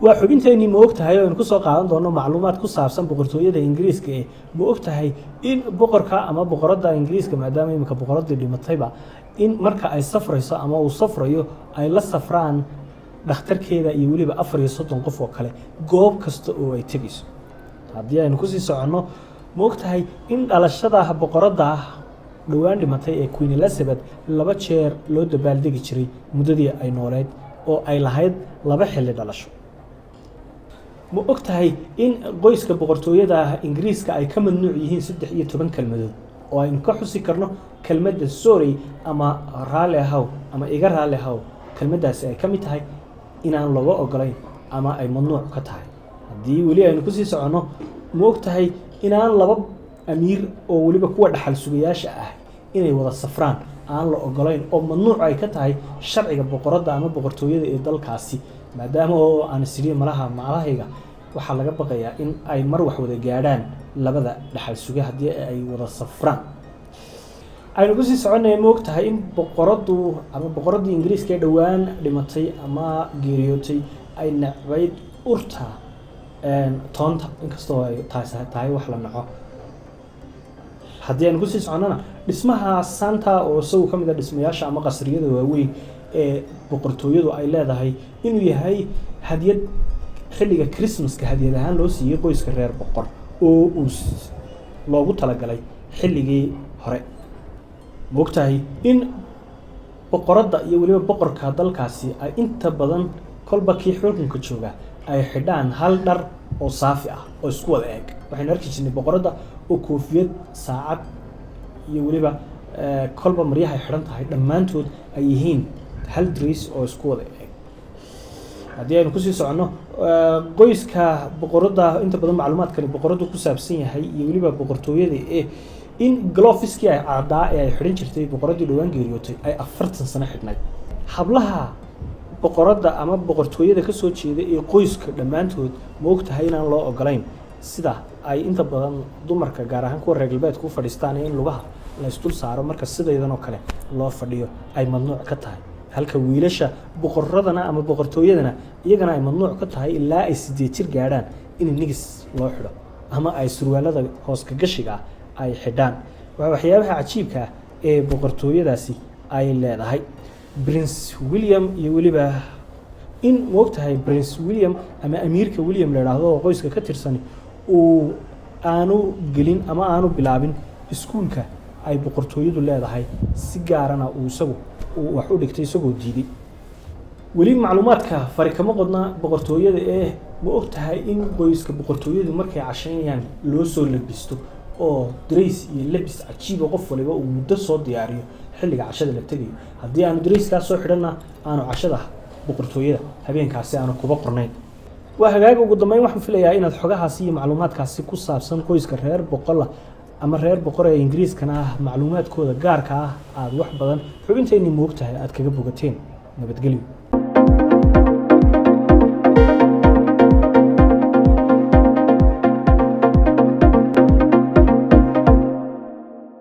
waa xubinteennii ma ogtahay oo aynu ku soo qaadan doono macluumaad ku saabsan boqortooyada ingiriiska ma ogtahay in boqorka ama boqoradda ingiriiska maadaama iminka boqoraddii dhimatayba in marka ay safrayso ama uu safrayo ay la safraan dhakhtarkeeda iyo weliba 34 qof oo kale goob kasta oo ay tegayso. haddii aynu kusii soconno ma ogtahay in dhalashada boqoradda dhowaan dhimatay ee Queen Elizabeth 2 jeer loo dabaaldegi jiray muddadii ay nooleed oo ay lahayd 2 xilli dhalasho. ma ogtahay in qoyska boqortooyada ingiriiska ay ka mamnuuc yihiin 13 kelmadood oo aynu ka xusi karno kelmadda sorry ama raalli ahow ama iga raalli ahow kelmaddaasi ay ka mid tahay inaan laga ogolayn ama ay mamnuuc ka tahay. haddii weli aynu kusii soconno ma ogtahay inaan 2 amiir oo weliba kuwa dhaxal sugayaasha ah inay wada safraan aan la ogolayn oo mamnuuc ay ka tahay sharciga boqoradda ama boqortooyada ee dalkaasi maadaama oo aan sidii malahayga waxaa laga baqayaa in ay mar wax wada gaadhaan labada dhaxal suga haddii ay wada safraan. aynu ku sii soconay ma ogtahay in boqoraddii ingiriiska ee dhowaan dhimatay ama geeriyootay ay nacbayd urta toonta inkastoo ay tahay wax la naco. haddii aynu kusii soconnana dhismaha Santa oo isagu ka mid ah dhismayaasha ama qasriyada waaweyn ee boqortooyadu ay leedahay inuu yahay hadiyad xilliga Christmaska hadiyad ahaan loo siiyay qoyska reer boqor oo loogu talagalay xilligii hore. ma ogtahay in boqoradda iyo weliba boqorka dalkaasi ay inta badan kolba kii xukunka jooga ay xidhaan hal dhar oo saafi ah oo isku wada eeg. waxaynu arki jirnay boqoradda oo koofiyad saacad iyo weliba kolba maryaha ay xidhan tahay dhammaantood ay yihiin hal dress oo isku wada eeg. haddii aynu kusii soconno qoyska boqoradda inta badan macluumaadkani boqoraddu ku saabsan yahay iyo weliba boqortooyada in gloveski ay caddaa ee ay xidhan jirtay boqoraddii dhowaan geeriyootay ay 40 sano xidhnayd. hablaha boqoradda ama boqortooyada ka soo jeeda ee qoyska dhammaantood ma ogtahay inaan loo ogolayn sida ay inta badan dumarka gaar ahaan kuwa reer galbeedka u fadhiistaan in lugaha la isdul saaro marka sidaydan oo kale loo fadhiyo ay mamnuuc ka tahay halka wiilasha boqoradana ama boqortooyadana iyagana ay mamnuuc ka tahay ilaa ay 8 jir gaadhaan in nigis loo xidho ama ay surwaalada hoos ka gashiga ay xidhaan. waa waxyaabaha cajiibka ah ee boqortooyadaasi ay leedahay. Prince William iyo weliba in ma ogtahay Prince William ama amiirka William la yiraahdo oo qoyska ka tirsan uu aanu gelin ama aanu bilaabin iskuulka ay boqortooyadu leedahay si gaarana uu isagu wax u dhigtay isagoo diiday. weli macluumaadka fari kama qodna boqortooyada ma ogtahay in qoyska boqortooyadu markay cashaynayaan loo soo labisto oo dress iyo labis cajiib qof waliba uu muddo soo diyaariyo xilliga cashada la tagayo. haddii aanu dresskaas soo xidhanna aanu cashada boqortooyada habeenkaasi aanu kuba qornayn. waa hagaag ugu dambeyn waxaan filayaa inaad xogahaasi iyo macluumaadkaasi ku saabsan qoyska reer boqor ama reer boqor ee ingiriiskana macluumaadkooda gaarka ah aad wax badan xubinteennii ma ogtahay aad kaga bogateen. nabadgelyo.